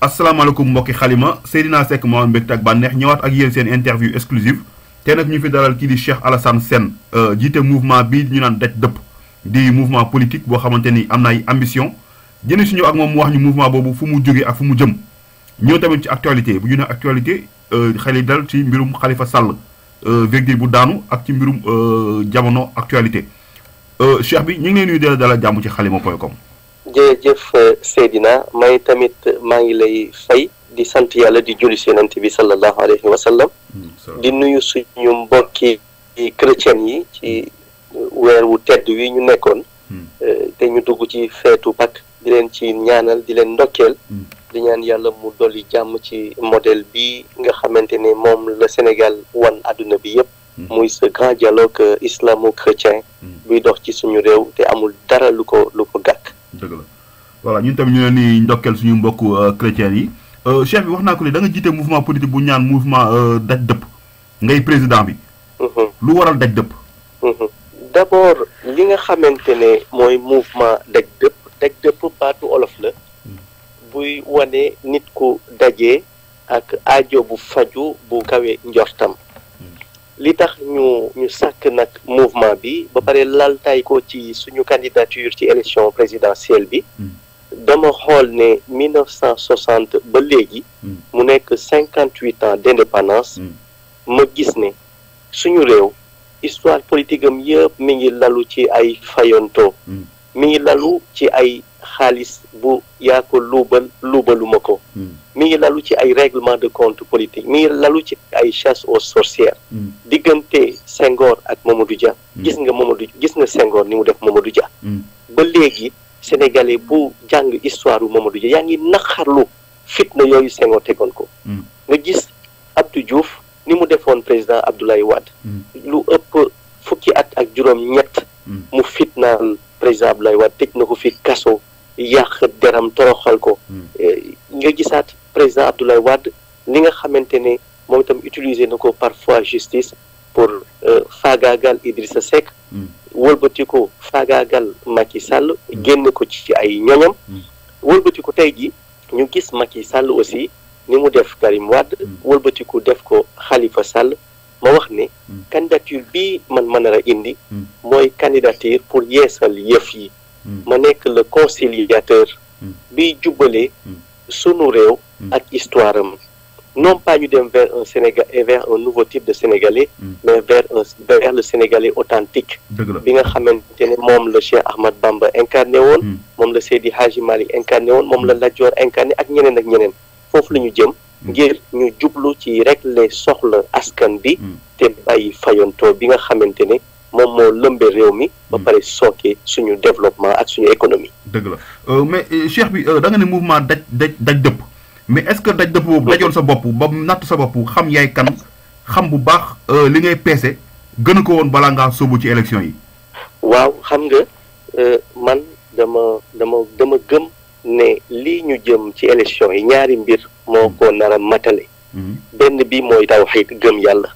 asalaamaaleykum mbokki xalima Seydina Seck moo am mbégte ak bànneex ñëwaat ak yéen seen interview exclusive te nag ñu fi dalal kii di Cheikh Alassane Sène jiite mouvement bii ñu naan daj dëpp di mouvement politique boo xamante ni am na ay ambition jëne si ñëw ak moom mu wax ñu mouvement boobu fu mu jógee ak fu mu jëm ñëw tamit ci actualité bu ñu ne actualité xel yi dal ci mbirum Khalifa Sall verdict bu daanu ak ci mbirum jamono actualité Cheikh bi ñu ngi leen nuyu dala dalal jàmm ci xalima.com. jërëjëf Seydina may tamit maa ngi lay fay di sant yàlla di julli si yonent bi sallallahu alayhi wa sallam di nuyu suñu mbokki chrétien yi ci weer wu tedd wi ñu nekkoon te ñu dugg ci feetu Pâques di leen ci ñaanal di leen ndokkeel di ñaan yàlla mu dolli jàmm ci modèle bi nga xamante ne moom la Sénégal wan àdduna bi yëpp muy ce grand dialogue islamo-chrétien buy dox ci suñu réew te amul dara lu ko gàkk. dëgg la voilà ñun tamit ñu leen di ndokkeel suñu mbokku chrétiens yi Cheikh bi wax naa ko léegi da nga jiite mouvement politique bu ñaan mouvement daj dëpp ngay président bi. lu waral daj dëpp. d'abord li nga xamante ne mooy mouvement daj dëpp baatu olof la buy wane nit ku dajee ak aajo bu faju bu kawe njortam. li tax ñu sàkk nag mouvement bi ba pare laltaay ko ci suñu candidature ci élection présidentielle bi dama xool ne 1960 ba léegi mu nekk 58 ans d'indépendance ma gis ne suñu réew histoire politique am yëpp mi ngi lalu ci ay fayonto mi ngi lalu ci ay xaalis bu yaa ko luubaluma ko mi ngi lalu ci ay règlement de compte politique mi ngi lalu ci ay chasse aux sorcières diggante Senghor ak Mamadou Dia gis nga Senghor ni mu def Mamadou Dia ba léegi sénégalais bu jàng histoire u Mamadou Dia yaa ngi naqarlu fitna yooyu Senghor tegoon ko nga gis Abdou Diouf ni mu defoon président Abdoulaye Wade lu ëpp fukki at ak juróom-ñett mu fitnaal président Abdoulaye Wade tëj na ko fi kaso yàq deram toroxal ko nga gisaat président Abdoulaye Wade li nga xamante ne moom itam utiliser na ko parfois justice pour faagaagal Idrissa Seck wëlbati ko faagaagal Macky Sall génn ko ci ay ñoñam wëlbati ko tey ji ñu gis Macky Sall aussi ni mu def Karim Wade wëlbati ko def ko Khalifa Sall ma wax ne candidature bi man nar a indi mooy candidature pour yeesal yëf yi ma nekk le conciliateur biy jubbale sunu réew ak histoire am non pas ñu dem vers un Sénégal et vers un nouveau type de Sénégalais mais vers le Sénégalais authentique bi nga xamante ne moom la Cheikh Ahmad Bamba incarné woon moom la Seydi Hadji Malick incarné woon moom la Lat Dior incarné ak ñeneen foofu la ñu jëm ngir ñu jublu ci régler soxla askan bi te bàyyi fayonto bi nga xamante ne moom moo lëmbe réew mi ba pare sooke suñu développement ak suñu économie. dëgg la mais Cheikh bi da nga ne mouvement daj dëpp mais est-ce que daj dëpp boobu dajoon sa bopp ba natt sa bopp xam yaay kan xam bu baax li ngay peese gën a ko woon balaa ngaa sóobu ci élection yi. waaw xam nga man dama gëm ne lii ñu jëm ci élection yi ñaari mbir moo ko nar a matale. benn bi mooy tawhiid gëm yàlla.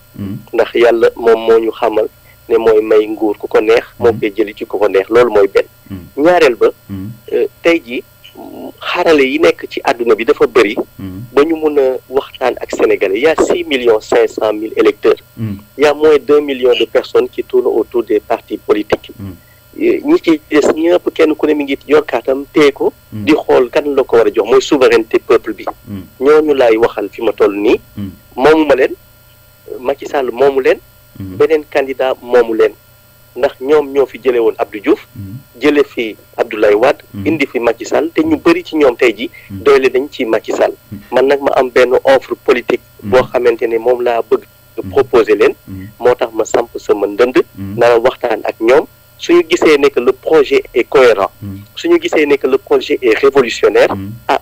ndax yàlla moom moo ñu xamal ne mooy may nguur ku ko neex moo koy jëli ci ku ko neex loolu mooy benn. ñaareel ba tey ji xarale yi nekk ci àdduna bi dafa bëri ba ñu mun a waxtaan ak sénégalais y a 6,5 millions électeurs y a moins d'1 million de personnes qui tournent autour des partis politiques ñi ci des ñëpp kenn ku ne mi ngi yor kaatam téye ko di xool kan la ko war a jox mooy souveraineté peuple bi ñooñu laay waxal fi ma toll nii moomu ma leen Macky Sall moomu leen beneen candidat moomu leen ndax ñoom ñoo fi jële woon Abdou Diouf jële fi Abdoulaye Wade indi fi Macky Sall te ñu bëri ci ñoom tey ji doyle dañ ci Macky Sall man nag ma am benn offre politique boo xamante ne moom laa bëgg proposer leen moo tax ma samp sama ndënd nara waxtaan ak ñoom suñu gisee ne que le projet est cohérent suñu gisee ne que le projet est révolutionnaire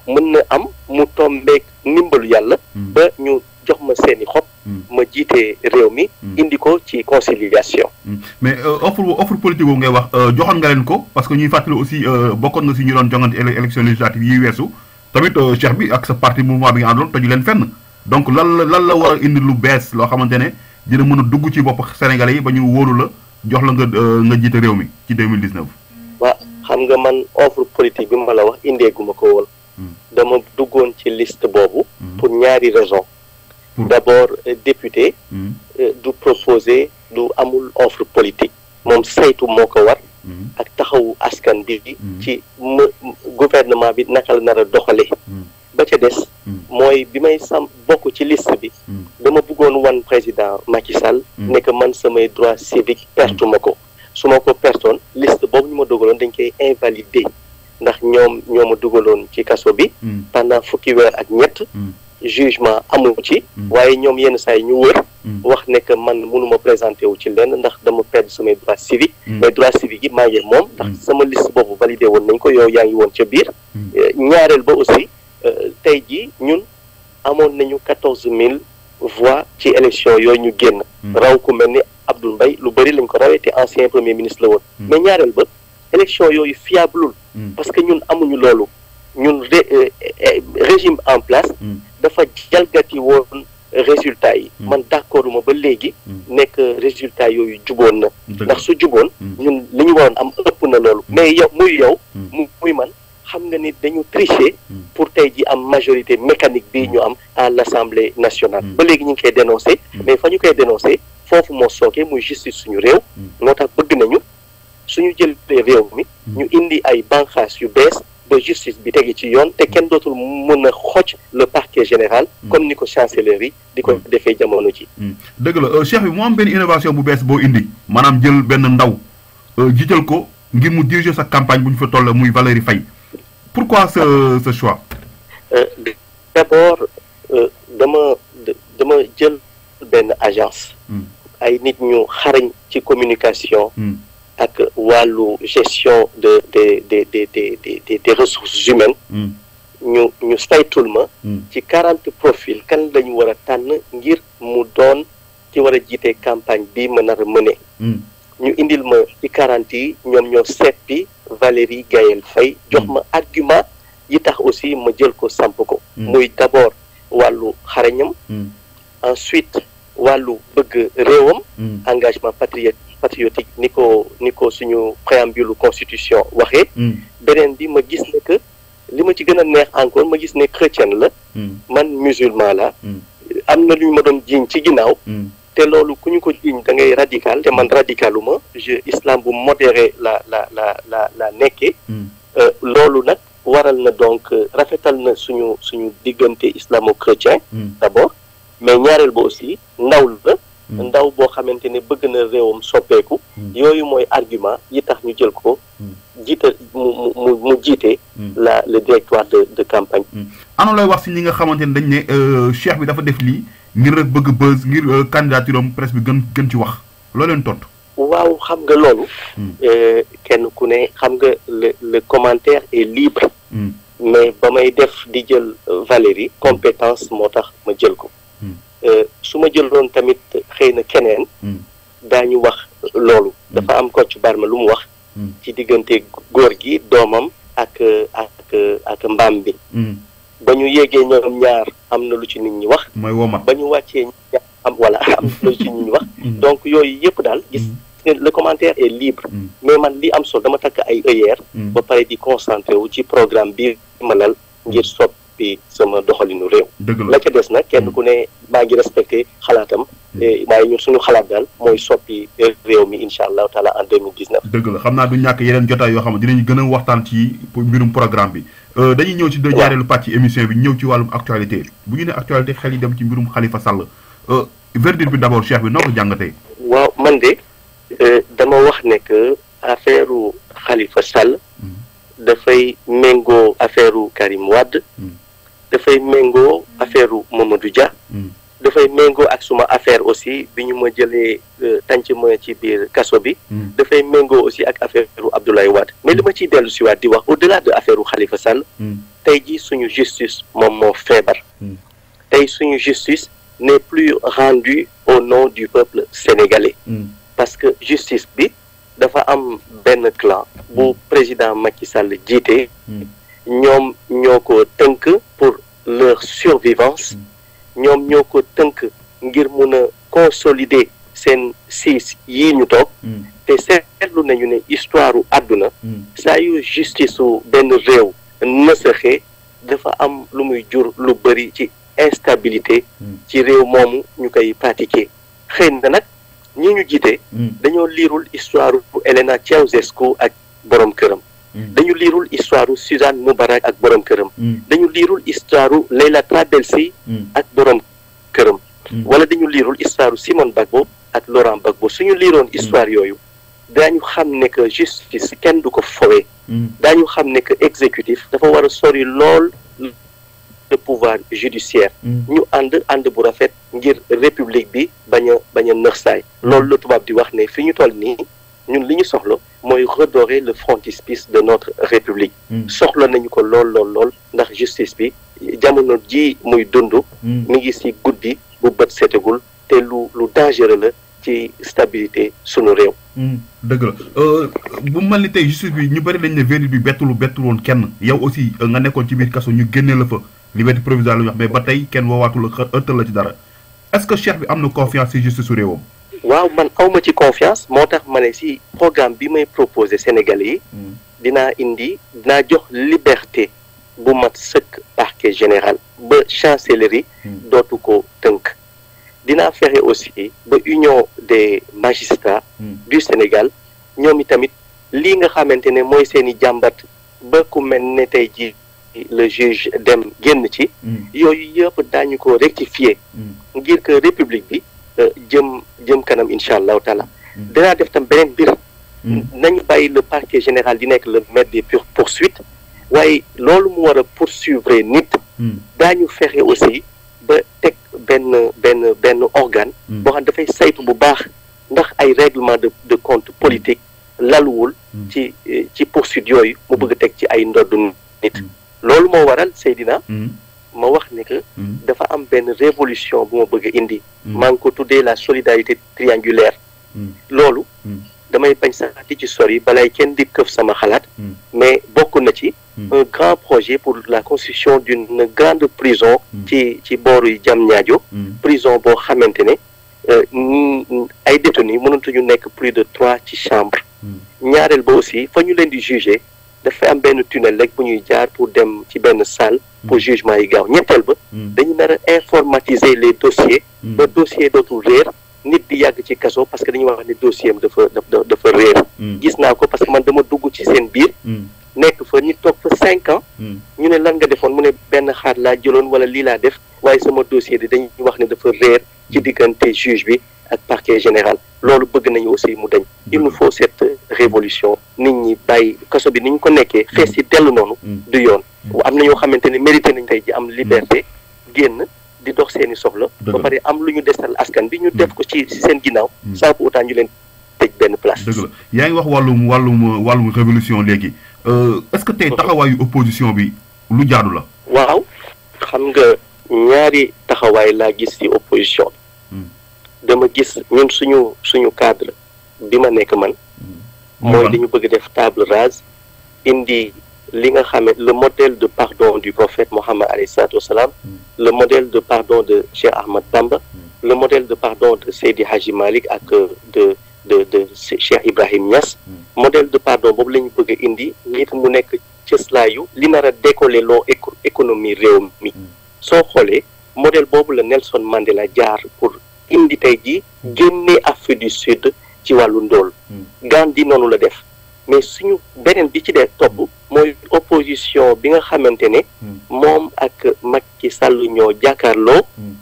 mën na am mu tombeek ndimbalu yàlla ba ñu jox ma seeni xob ma jiite réew mi indi ko ci conciliation. mais offre politique boobu ngay wax joxoon nga leen ko parce que ñuy fàttali aussi bokkoon nga si ñu doon jongante élection législative yi weesu tamit Cheikh bi ak sa parti mouvement bi nga àndoon toju leen fenn donc lan la war a indi lu bees loo xamante ne dina mën a dugg ci bopp Sénégalais yi ba ñu wóolu la jox la nga jiite réew mi ci 2019. waaw xam nga man offre politique bi ma la wax indeeguma ko woon dama duggoon ci liste boobu pour ñaari raison d'abord député du proposer du amul offre politique moom saytu moo ko war ak taxawu askan bi ci gouvernement bi naka la nar a doxalee ba ca des mooy bi may bokk ci liste bi dama bëggoon wan président Macky Sall ne que man samay droit civique pertu ma ko su ma ko pertoon liste boobu ñu ma dugaloon dañ koy invalider ndax ñoo ma dugaloon ci kaso bi pendant fukki weer ak ñett jugement amu ci waaye ñoom yenn saa yi ñu wër wax ne que man mënuma présenté wu ci lenn ndax dama perdre samay droit civique mais droit civique yi maa ngi moom ndax sama liste boobu validé woon nañ ko yow yaa ngi woon ca biir ñaareel ba aussi tey jii ñun amoon nañu 14000 voix ci élection yooyu ñu génn raw ku mel ni Abdoul Mbaye lu bëri lañ ko rawee te ancien premier ministre la woon mais ñaareel ba élection yooyu fiableul parce que ñun amuñu loolu ñun régime en place dafa jalgati woon résultat yi man d'accord ma ba léegi nekk résultat yooyu juboon na ndax su juboon ñun li ñu waroon am ëpp na loolu mais yow muy man xam nga ni dañu tricher pour tey ji am majorité mécanique bii ñu am à l'Assemblée nationale ba léegi ñu ngi koy dénoncer mais fa ñu koy dénoncer foofu moo sookee muy justice suñu réew moo tax bëgg nañu suñu jëlee réew mi ñu indi ay banqaas yu bees ba justice bi tegi ci yoon te kenn dootul mën a xocc le parquet général comme ni ko chancellerie di ko defee jamono ji dëgg la Cheikh bi moo am benn innovation bu bees boo indi maanaam jël benn ndaw jiital ko ngir mu diriger sa campagne bu ñu fa toll muy Valérie Faye pourquoi ce choix d'abord dama jël benn agence ay nit ñu xarañ ci communication ak wàllu gestion des ressources humaines ñu saytul ma ci 40 profils kan lañu war a tànn ngir mu doon ci war a jiite campagne bi ma nar a mëne ñu indil ma ci 40 yi ñoom ñoo seppi Valérie Gayel Faye jox ma argument yi tax aussi ma jël ko samp ko muy d'abord wàllu xarañam ensuite wàllu bëgg réewam engagement patriotique ni ko suñu préambule constitution waxee beneen bi ma gis ne que li ma ci gën a neex encore ma gis ne chrétien la man musulman la am na lu ñu ma doon jiiñ ci ginnaaw te loolu ku ñu ko jiiñ da ngay radical te man radicaluma islam bu modéré la nekkee loolu nag waral na donc rafetal na suñu diggante islamo-chrétien d'abord mais ñaareel ba aussi ndaw la ndaw boo xamante ne bëgg na réewam soppeeku yooyu mooy argument yi tax ñu jël ko jiite mu jiite le directoire de campagne ana lay wax si ñi nga xamante ne dañ ne cheikh bi dafa def lii ngir rek bëgg buzz ngir candidature am presse bi gën ci wax loo leen tontu waaw xam nga loolu kenn ku ne xam nga le commentaire est libre mais ba may def di jël Valérie compétence moo tax ma jël ko su ma jëloon tamit xëy na keneen daañu wax loolu dafa am Kocc Barma lu mu wax ci diggante góor gi doomam ak mbaam bi ba ñu yéegee ñoom ñaar am na lu ci nit ñi wax mooy woma ba ñu wàccee am voilà am na lu ci nit ñi wax donc yooyu yëpp daal gis le commentaire est libre mais man li am solo dama takk ay œillères ba pare di concentré wu ci programme bi ma lal ngir soppi sama doxalinu réew la ca des nag kenn ku ne maa ngi respecté xalaatam waaye ñun suñu xalaat daal mooy soppi réew mi incha allahu taala en 2019 dëgg la xam naa du ñàkk yeneen jotaay yoo xam ne dinañu gën a waxtaan ci mbirum programme bi dañuy ñëw ci ñaareelu pàcc émission bi ñëw ci wàllum actualité bu ñu ne actualité xel yi dem ci mbirum Khalifa Sall verdict bi d'abord cheikh bi noo ko jàngatee waaw man de dama wax ne que affaire Khalifa Sall dafay méngoo affaire Karim Wade dafay méngoo affaire Mamadou Dia dafay méngoo ak suma affaire aussi bi ñu ma jëlee tànc ma ci biir kaso bi dafay méngoo aussi ak affaire Abdoulaye Wade mais li ma ciy dellu si waat di wax au-delà de affaire Khalifa Sall tey jii suñu justice moom moo feebar tey suñu justice n'est plus rendue au nom du peuple sénégalais parce que justice bi dafa am benn clan bu président Macky Sall jiite ñoom ñoo ko tënk pour leur survivance ñoom ñoo ko tënk ngir mun a consolider seen siis yii ñu toog te seetlu nañu ne histoire u àdduna saa yu justice u benn réew nësaxee dafa am lu muy jur lu bëri ci instabilité ci réew moomu ñu koy pratiquer. xëy na nag ñi ñu jiite dañoo liirul histoire Elena Ceausescu ak borom këram. dañu liirul histoire Suzanne Moubarak ak borom këram. dañu liirul histoire Leila Trabelsi ak borom këram. wala dañu liirul histoire Simone Gbagbo ak Laurent Gbagbo. suñu liiroon histoire yooyu daañu xam ne que justice kenn du ko fowee. daañu xam ne que exécutif dafa war a sori lool le pouvoir judiciaire. ñu ànd bu rafet ngir république bi bañ a nëxsaay. loolu la tubaab di wax ne fi ñu toll nii ñun li ñu soxla mooy redorer le frontispice de notre république. soxla nañu ko lool ndax justice bi jamono ji muy dund. mi ngi ci guddi bu bët setegul te lu dangereux la ci stabilité sunu réew. dëgg la bu mel ni tey justice bi ñu bëri dañ ne verdict bi bettul woon kenn yow aussi nga nekkoon ci biir kaso ñu génne la fa liberté provisoire la ñu wax mais ba tey kenn woowaatu la ëttal la ci dara est-ce que Cheikh bi am na confiance ci justice su réewam. waaw man awma ci confiance moo tax ma ne si programme bi may proposé Sénégalais yi dinaa jox liberté bu mat sëkk parquet général ba chancellerie dootu ko tënk. dinaa fexe aussi ba union des magistrats du Sénégal ñoom itamit lii nga xamante ne mooy seeni jàmbat ba ku mel ne tey ji le juge dem génn ci yooyu yëpp daañu ko rectifier ngir que république bi jëm kanam incha allahu taala. danaa def tam beneen mbir nañu bàyyi le parquet général di nekk le maître des poursuites waaye loolu mu war a poursuivre nit daañu fexe aussi ba teg benn organe boo xam dafay saytu bu baax ndax ay règlement de compte politique laluwul ci poursuite yooyu mu bëgg teg ci ay ndoddu nit. loolu moo waral Seydina ma wax ne que dafa am benn révolution bu ma bëgg a indi. maa ngi ko tuddee la solidarité triangulaire. loolu damay bañ sax di ci sori balay kenn di këf sama xalaat. mais bokk na ci un grand projet pour la construction d'une grande prison ci booru Diamniadio. prison boo xamante ne ay détenus mënatuñu nekk plus de 3 ci chambre. ñaareel ba aussi fa ñu leen di juger dafa am benn tunnel rek bu ñuy jaar pour dem ci benn salle pour jugement yi gaaw. ñetteel ba dañu nar a informatiser les dossiers ba dossier dootul réer nit di yàgg ci kaso parce que dañuy wax ne dossier am dafa réer. gis naa ko parce que man dama dugg ci seen biir nekk fa nit toog fa 5 ans ñu ne lan nga defoon mu ne benn xaar laa jëloon wala lii laa def waaye sama dossier bi dañuy wax ne dafa réer ci diggante juge bi ak parquet général. loolu bëgg nañu aussi mu dañ. il nous faut cette révolution nit ñi bàyyi kaso bi ni ñu ko nekkee fees ci dellu noonu du yoon. am na ñoo xamante ne mérité nañ tey ji am liberté génn di dox seeni soxla ba pare am lu ñu desal askan bi ñu def ko ci seen ginnaaw sans pour autant ñu leen tëj benn place. dëgg la yaa ngi wax wàllum révolution léegi est-ce que tey taxawaayu opposition bi lu jaadu la. waaw xam nga ñaari taxawaay laa gis ci opposition dama gis ñun suñu cadre bi ma nekk man mooy li ñu bëgg def table rase indi li nga xam ne le modèle de pardon du prophète Mohammed alayhi salaatu wasalaam le modèle de pardon de Cheikh Ahmad Bamba le modèle de pardon de Seydi Hadji Malick ak de Cheikh Ibrahim Niass modèle de pardon boobu la ñu bëgg a indi nit mu nekk cëslaayu li nar a décoller loo économie réew mi. soo xoolee modèle boobu la Nelson Mandela jaar pour indi tey ji génne Afrique du Sud ci wàllu ndóol. Gandhi noonu la def mais suñu beneen bi ci dee topp mooy opposition bi nga xamante ne moom ak Macky Sall ñoo jàkkaarloo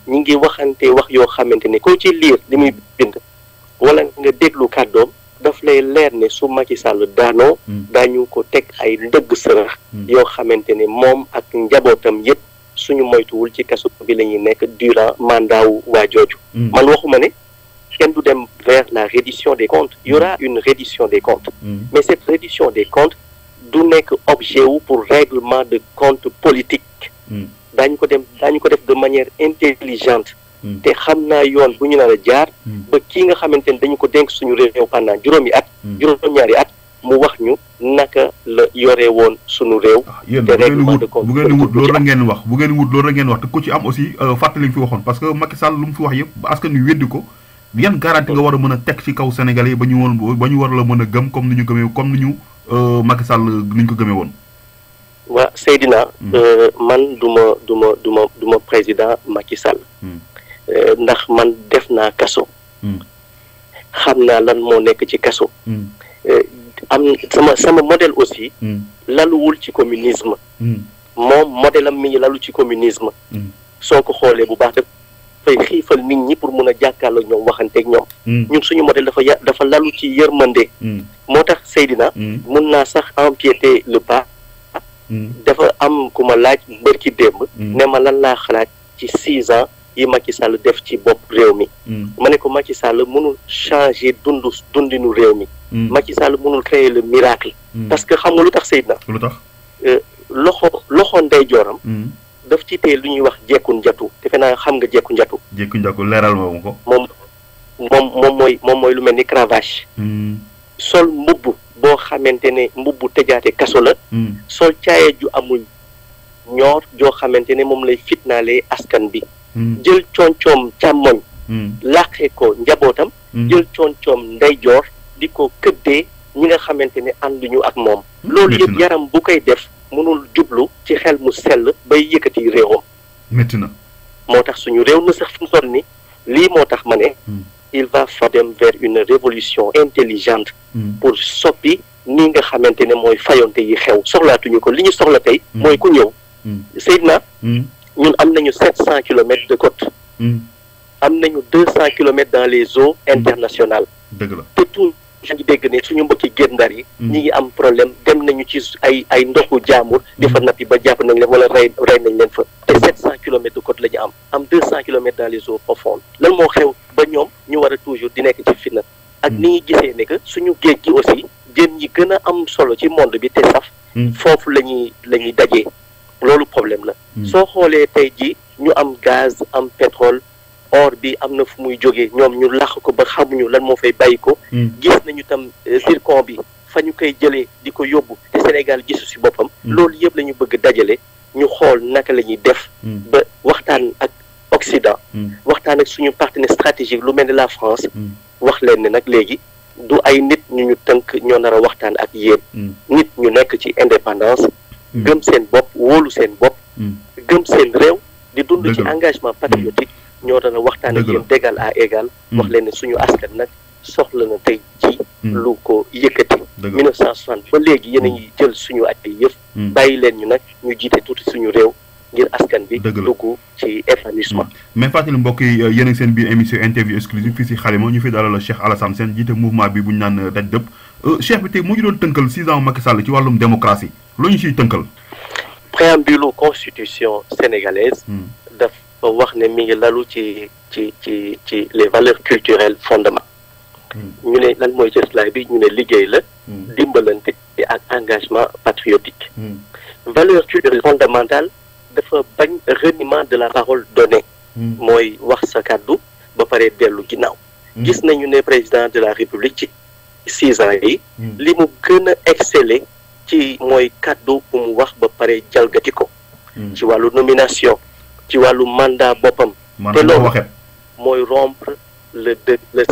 ñi ngi waxante wax yoo xamante ne koo ci liir li muy bind wala nga déglu kàddoom daf lay leer ne su Macky Sall daanoo daañu ko teg ay ndëgg sërëx yoo xamante ne moom ak njabootam yépp suñu moytuwul ci kaso bi la ñuy nekk durant mandat wu waa jooju. man waxuma ne kenn du dem vers la reddition des comptes. Il y aura une reddition des comptes. Mais cette reddition des comptes du nekk objet wu pour règlement de compte politique. daañu ko def de manière intelligente. te xam naa yoon bu ñu nar a jaar. ba kii nga xamante ne dañu ko dénk suñu réew pendant juróom-ñaari at mu wax ñu naka la yore woon suñu réew. te règlement de compte bu ngeen wut loolu la ngeen wax te ku ci am aussi fàttali fi waxoon parce que Macky Sall lu mu fi wax yëpp ba askan wi weddi ko yan garantie nga war a mën a teg ci kaw Sénégalais yi ba ñu war la mën a gëm comme ni ñu Macky Sall ni ñu ko gëmee woon. waa Seydina man duma président Macky Sall ndax man def naa kaso xam naa lan moo nekk ci kaso am sama modèle aussi laluwul ci communisme moom modèle am mi ngi lalu ci communisme soo ko xoolee bu baax dafay xiifal nit ñi pour mun a jàkkaarloo ñoom waxanteeg ñoom ñun suñu modèle dafa lalu ci yërmande moo tax Seydina mun naa sax empiéter le pas dafa am ku ma laaj bërki démb ne ma lan laa xalaat ci 6 ans yi Macky Sall def ci bopp réew mi ma ne ko Macky Sall mënul changer dundinu réew mi Macky Sall mënul créer le miracle parce que xam nga lu tax Seydina lu tax loxo ndeyjooram daf ci tee lu ñuy wax jekku njatu defe naa xam nga jekku njatu leeral moomu ko moom mooy lu mel ni cravache sol mbubb boo xamante ne mbubbu tëjaate kaso la sol caaya ju amul ñoor joo xamante ne moom lay fitnaalee askan bi jël cooncoom càmmoñ làqee ko njabootam jël cooncoom ndeyjoor di ko këddee ñi nga xamante ne ànduñu ak moom loolu yëpp yaram bu koy def mënul jublu ci xel mu sell bay yëkkati réewam métti na moo tax suñu réew na sax fu mu toll ni lii moo tax ma ne il va fa dem vers une révolution intelligente pour soppi ni nga xamante ne mooy fayonte yi xew soxlaatuñu ko li ñu soxla tey mooy ku ñëw Seydina ñun am nañu 700 kilomètres de côte am nañu 200 kilomètres dans les eaux internationales dëgg la te tout ñu ngi dégg ne suñu mbokki Guet Ndar yi ñi ngi am problème dem nañu ci ay ndoxu jaamur di fa nappi ba jàpp nañ leen wala rey nañ leen fa te 700 kilomètres de côte la ñu am 200 kilomètres dans les eaux profondes lan moo xew ba ñoom ñu war a toujours di nekk ci fitna ak ni ñuy gisee ne que suñu géej gi aussi jën yi gën a am solo ci monde bi te saf foofu la ñuy dajee loolu problème la soo xoolee tey ji ñu am gaz am pétrole or bi am na fu muy jógee ñoom ñu làq ko ba xamuñu lan moo fay bàyyi ko gis nañu tam zircon bi fa ñu koy jëlee di ko yóbbu te Sénégal gisu si boppam loolu yëpp la ñu bëgg dajale ñu xool naka la ñuy def ba waxtaan ak Occident waxtaan ak suñu partenaire stratégique lu mel ni la France wax leen ne nag léegi du ay nit ñu tënk ñoo nar a waxtaan ak yéen nit ñu nekk ci indépendance gëm seen bopp wóolu seen bopp gëm seen réew di dund ci engagement patriotique ñoo dana waxtaan ak yéen d'égal à égal wax leen ne suñu askan nag soxla na tey ji lu ko yëkkati 1960 ba léegi yéen a ngi jël suñu at yi yëf bàyyi leen ñu nag ñu jiite tuuti suñu réew ngir askan bi dugg ci épanouissement mais fàttali mbokk yi yéen a seen biir émission interview exclusive fii si Xalima ñu fi dalal Cheikh Alassane Sène jiite mouvement bi bu ñu naan daj dëpp Cheikh bi tey mu ngi doon tënkal 6 ans Macky Sall ci wàllum démocratie lu ñu siy tënkal préambule constitution sénégalaise dafa wax ne mi ngi lalu ci les valeurs culturelles fondamentales ñu ne lan mooy cëslaay bi ñu ne liggéey la dimbalante ak engagement patriotique valeur culturelle fondamentale dafa bañ reniement de la parole donnée mooy wax sa kàddu ba pare dellu ginnaaw gis nañu ne président de la république ci 6 ans yi li mu gën a exceller ci mooy kàddu bu mu wax ba pare jalgati ko ci wàllu nomination ci wàllu mandat boppam te loolu mooy rompre le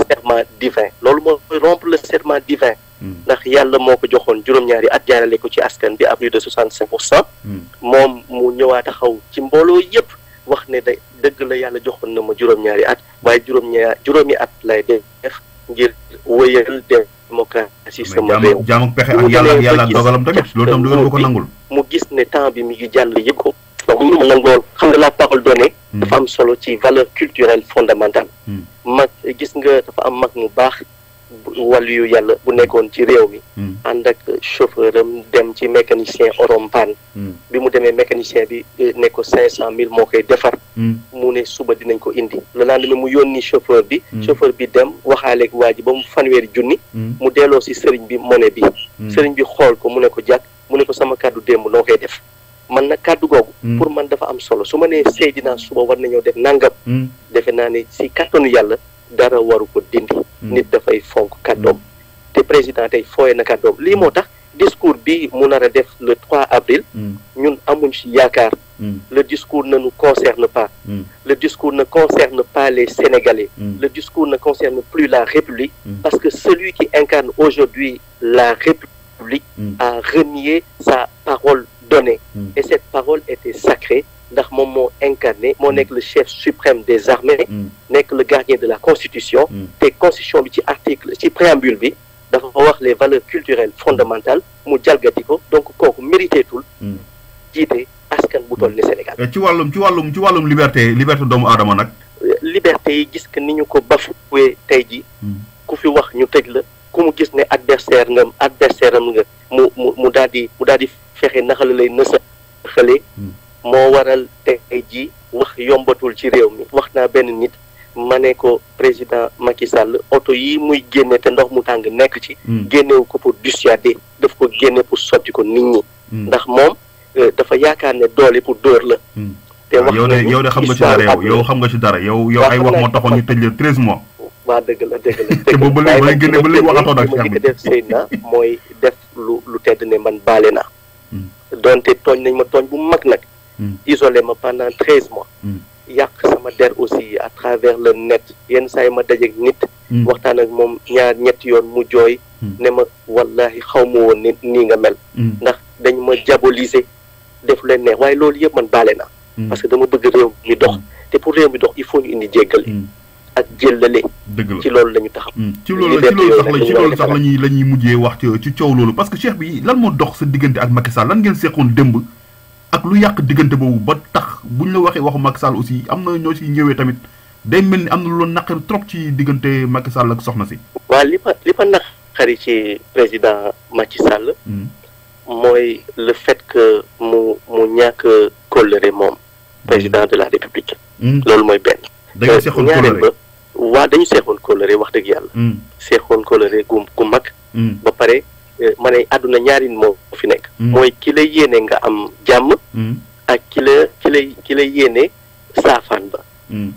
serment divin loolu mooy rompre le serment divin ndax yàlla moo ko joxoon juróom-ñaari at jaarale ko ci askan bi à plus de 65% moom mu ñëwaat taxaw ci mbooloo yëpp wax ne da dëgg la yàlla joxoon na ma juróom-ñaari at waaye juróomi at lay def ngir wéyal démocratie sama réew jaam ak pexe ak yàlla dogalam tamit loolu tam du ko nangul mu gis ne temps bi mi ngi jàll yëpp ko donc mu nag loolu xam nga la parole donnée dafa am solo ci valeur culturelle fondamentale mag gis nga dafa am mag mu baax wàllu yu yàlla bu nekkoon ci réew mi ànd ak chauffeur am dem ci mécanicien orom panne bi mu demee mécanicien bi ne ko 500 000 moo koy defar mu ne suba dinañ ko indi le lendemain mu yónni chauffeur bi dem waxaaleeg waa ji ba mu fanweeri junni mu delloo si sëriñ bi monnaie bi sëriñ bi xool ko mu ne ko jàkk mu ne ko sama kàddu démb noo koy def man nag kàddu googu pour man dafa am solo su ma nee Seydina suba war nañoo def nangam defe naa ne si kàttanu yàlla dara waru ko dindi nit dafay fonk kàddoom te président tey fooye na kàddoom lii moo tax discours bi mu nar a def le 3 avril ñun amuñ ci yaakaar le discours ne nous concerne pas le discours ne concerne pas les Sénégalais le discours ne concerne plus la République parce que celui qui incarne aujourd'hui la République a renié sa parole donné et cette parole était sacrée ndax moom moo incarné moo nekk le chef suprême des armées nekk le gardien de la constitution te constitution bi ci article ci préambule bi dafa wax les valeurs culturelles fondamentales mu jalgati ko donc kooku mériteetul jiite askan bu toll ni Sénégal. ci wàllum liberté doomu aadama nag. liberté yi gis que ni ñu ko bafoué tey ji ku fi wax ñu tëj la ku mu gis ne adversaire am nga mu daal di fexe naka la lay nësa xale moo waral tey ji wax yombatul ci réew mi wax naa benn nit ma ne ko président Macky Sall oto yi muy génne te ndox mu tàng nekk ci génnewu ko pour dissuader daf ko génne pour sotti ko nit ñi ndax moom dafa yaakaar ne doole pour dóor la te wax yow de xam nga ci dara yow xam nga ci dara yow ay wax moo taxoon ñu tëj la 13 mois waa dëgg la te boobu ba léegi génne ba léegi waxatoo nag ma def sëy na mooy def lu tedd ne man baale na donte tooñ nañ ma tooñ bu mag nag isolé ma pendant 13 mois yàq sama der aussi à travers le net yenn saa yi ma dajeek nit waxtaan ak moom ñetti yoon mu jooy ne ma wallahi xaw ma woon ne nii nga mel ndax dañ ma diaboliser def leen neex waaye loolu yëpp man baale na parce que dama bëgg réew mi dox te pour réew mi dox il faut ñu indi jéggale ak jëllale ci loolu la ñu taxaw ci loolu sax la ñuy mujjee wax ci coow loolu parce que Cheikh bi lan moo dox sa diggante ak Macky Sall lan ngeen seqoon démb ak lu yàq diggante boobu ba tax buñ la waxee waxu Macky Sall aussi am na ñoo si ñëwee tamit day mel ni am na lu doon naqari trop ci diggante Macky Sall ak soxna si. waaw li ma naqari ci président Macky Sall mooy le fait que mu ñàkk kóllëre moom président de la République. loolu mooy benn. dañu seexoon kóllëre waa dañu seexoon kóllëre wax dëgg yàlla. seexoon kóllëre gu mag. ba pare ma ne àdduna ñaari moo fi nekk. mooy ki la yéene nga am jàmm. ak ki la yéene saafaan ba.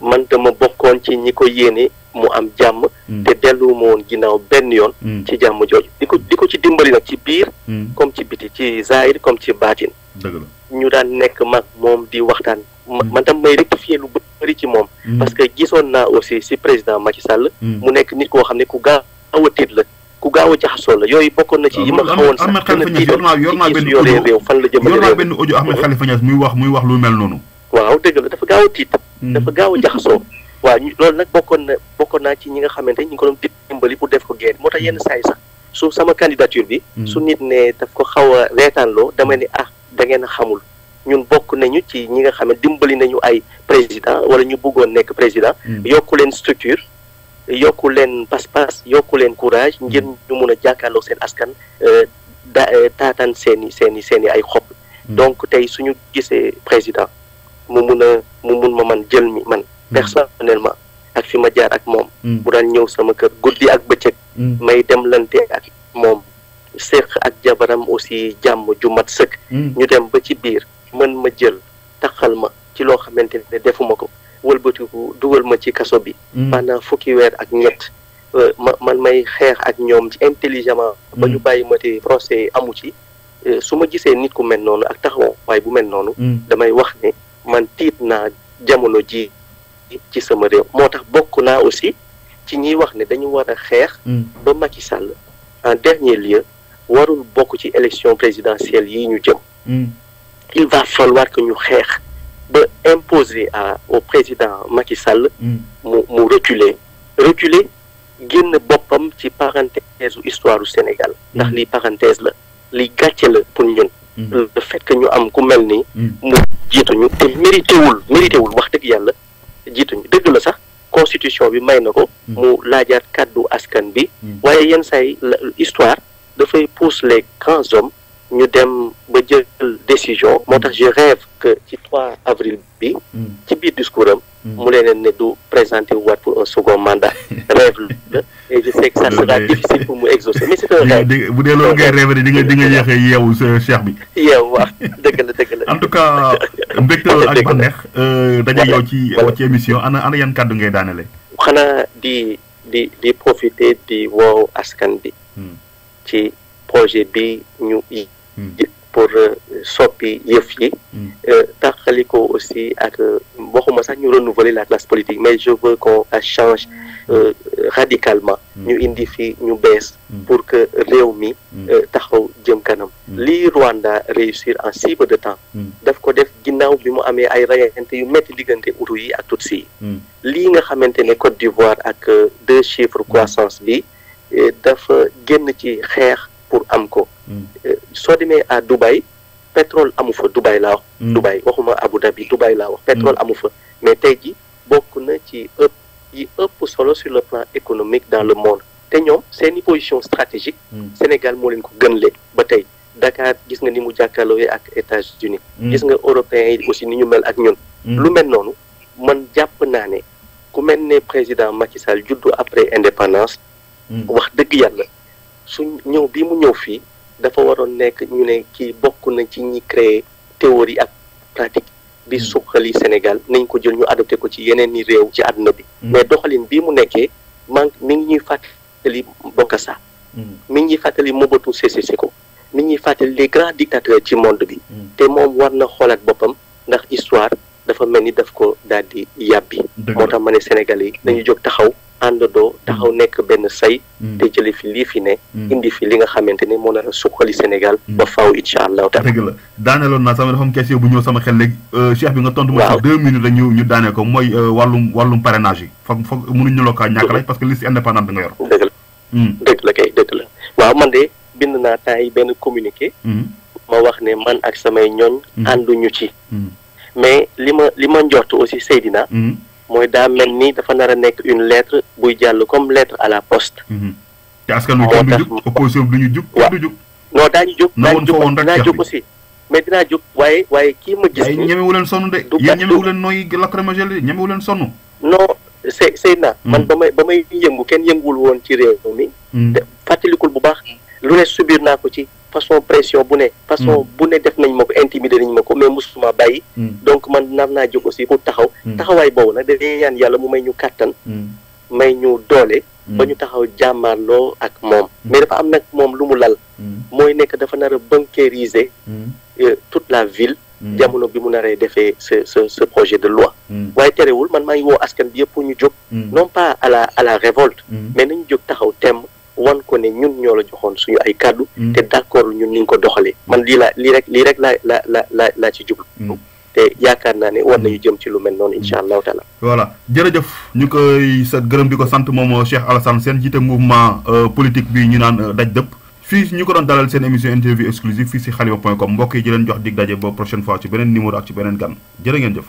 man dama bokkoon ci ñi ko yéene mu am jàmm. te delluwuma woon ginnaaw benn yoon. ci jàmm jooju di ko ci dimbali nag ci biir. comme ci biti ci zahir comme ci baatin. dëgg la ñu daan nekk mag moom di waxtaan. man tam may rectifier lu bëri ci moom. parce que gisoon naa aussi si président Macky Sall. mu nekk nit koo xam ne ku gaaw a tiit la ku gaaw a jaxasoo la yooyu bokkoon na ci yi ma xawoon sax dina tiital ci gis yoree réew fan la jëmale réew. yor naa benn audio Ahmed Khalifa Niass muy wax lu mel noonu. waaw dëgg la dafa gaaw a tiit. dafa gaaw a jaxasoo. waaw loolu nag bokkoon naa ci ñi nga xamante ñi ngi ko doon dimbali pour def ko guerre moo tax yenn saa yi sax su sama candidature bi. su nit ne daf ko xaw a reetaanloo dama ne da ngeen a xamul. ñun bokk nañu ci ñi nga xam ne dimbali nañu ay président wala ñu bëggoon nekk président yokku leen structure yokku leen pas-pas yokku leen courage ngir ñu mun a jàkkaarloo seen askan taataan seeni ay xob donc tey suñu gisee président mu mun ma man jël mi man personnellement ak fi ma jaar ak moom bu daan ñëw sama kër guddi ak bëccëg may dem lante ak moom séq ak jabaram aussi jàmm ju mat sëkk ñu dem ba ci biir mën ma jël taxal ma ci loo xamante ne defuma ko wëlbatiku dugal ma ci kaso bi pendant fukki weer ak ñett man may xeex ak ñoom intelligemment ba ñu bàyyi ma te procès amu ci su ma gisee nit ku mel noonu ak taxawaay bu mel noonu damay wax ne man tiit naa jamono ji ci sama réew moo tax bokk naa aussi ci ñiy wax ne dañu war a xeex ba Macky Sall en dernier lieu warul bokk ci élection présidentielle yi ñu jëm il va falloir que ñu xeex ba imposer au président Macky Sall mu reculer génn boppam ci parenthèse histoire du Sénégal ndax lii parenthèse la li gàcce la pour ñun le fait que ñu am ku mel ni mu jiituñu te mérité wul wax dëgg yàlla jiituñu dëgg la sax constitution bi may na ko mu laajaat kàddu askan bi waaye yenn say histoire dafay pousse les grands hommes ñu dem ba jël décision moo tax je rêve que ci 3 avril bi ci biir discours am mu leen ne du présenter waat pour un second mandat rêve la et je sais que ça sera difficile pour mu exaucer mais c'est un rêve bu dee loolu ngay rêve di nga yéexee yeewu sa cheikh bi waaw dëgg la en tout cas mbégte loolu ak bànneex daje yow ci émission ana yan kàddu ngay daanele xanaa di profiter di woo askan bi ci projet bi ñu pour soppi yëf yi taxali ko aussi ak waxuma sax ñu renouveler la classe politique mais je veux qu'on change radicalement ñu indi fi ñu bees pour que réew mi taxaw jëm kanam lii Rwanda réussir en si peu de temps daf ko def ginnaaw bi mu amee ay rayante yu metti diggante Hutu yi ak Tutsi yi lii nga xamante ne Côte d'Ivoire ak 2 chiffres croissance bi dafa génn ci xeex pour am ko soo demee à Dubaï pétrole amu fa Dubaï laa wax Dubaï waxuma Abu Dhabi Dubaï laa wax pétrole amu fa mais tey ji bokk na ci ëpp solo sur le plan économique dans le monde te ñoom seeni position stratégique Sénégal moo leen ko gënle ba tey Dakar gis nga ni mu jàkkaarloo ak États-Unis gis nga européens yi aussi ni ñu mel ak ñun lu mel noonu man jàpp naa ne ku mel ne président Macky Sall juddu après indépendance wax dëgg yàlla su ñëw bi mu ñëw fii dafa waroon nekk ñu ne kii bokk na ci ñi créer théorie ak pratique bi suqali Sénégal nañ ko jël ñu adopté ko ci yeneen i réew ci àdduna bi mais doxalin bii mu nekkee mi ngi ñuy fàttali Bokassa mi ngi ñuy fàttali Mobutu Sese Seko mi ngi ñuy fàttali les grands dictateurs ci monde bi te moom war na xoolaat boppam ndax histoire dafa mel ni daf ko daal di yàbbi moo tax ma ne Sénégalais yi dañu jóg taxaw àndandoo taxaw nekk benn say te jële fi lii fi ne indi fi li nga xamante ne moo nar a suqali Sénégal ba faaw incha allah taala dëgg la daaneeloon naa sama dafa am question bu ñëw sama xel léegi Cheikh bi nga tontu ma ci 2 minutes rek ñu daanee ko mooy wàllum parrainage yi foog mënuñ ñu la kaa ñàkk lay parce que liste indépendante nga yor dëgg la dëgg la kay dëgg la waaw man de bind naa temps yi benn communiqué ma wax ne man ak samay ñooñ ànduñu ci mais li ma njort aussi Seydina mooy daa mel ni dafa nar a nekk une lettre buy jàll comme lettre à la poste. te askan wi kenn du jug opposition bi du ñu jug. kenn du jug non daañu jóg. dinaa jóg aussi mais dinaa jóg waaye kii ma gis. nii ñemewu leen sonn de. yéen ñemewu leen nooy lacrymogène ñemewu leen sonn. non Seydina man ba may yëngu kenn yënguwul woon ci réew mi. fàttalikul bu baax lu ne subir naa ko ci. façon pression bu ne façon bu ne def nañ ma ko intimider nañ ma ko mais musuma bàyyi donc man nar naa jóg aussi pour taxawaay boobu nag dañuy ñaan yàlla mu may ñu kàttan may ñu doole ba ñu taxaw jàmmaarloo ak moom mais dafa am nag moom lu mu lal mooy nekk dafa nar a bunkériser toute la ville jamono bi mu naree defee ce projet de loi waaye terewul man maa ngi woo askan bi yëpp ñu jóg non pas à la révolte mais nañu jóg taxaw temm wan ko ne ñun ñoo la joxoon suñu ay kàddu te d'accord ñun ni nga ko doxalee man lii rek laa ci jublu te yaakaar naa ne war nañu jëm ci lu mel noonu incha allahu taala voilà jërëjëf ñu koy sa gërëm di ko sant moom Cheikh Alassane Sène jiite mouvement politique bi ñu naan daj dëpp fii ñu ko doon dalal seen émission interview exclusive fii si xalima.com mbokk yi di leen jox dig daje ba prochaine fois ci beneen numéro ak ci beneen gan jërë ngeen jëf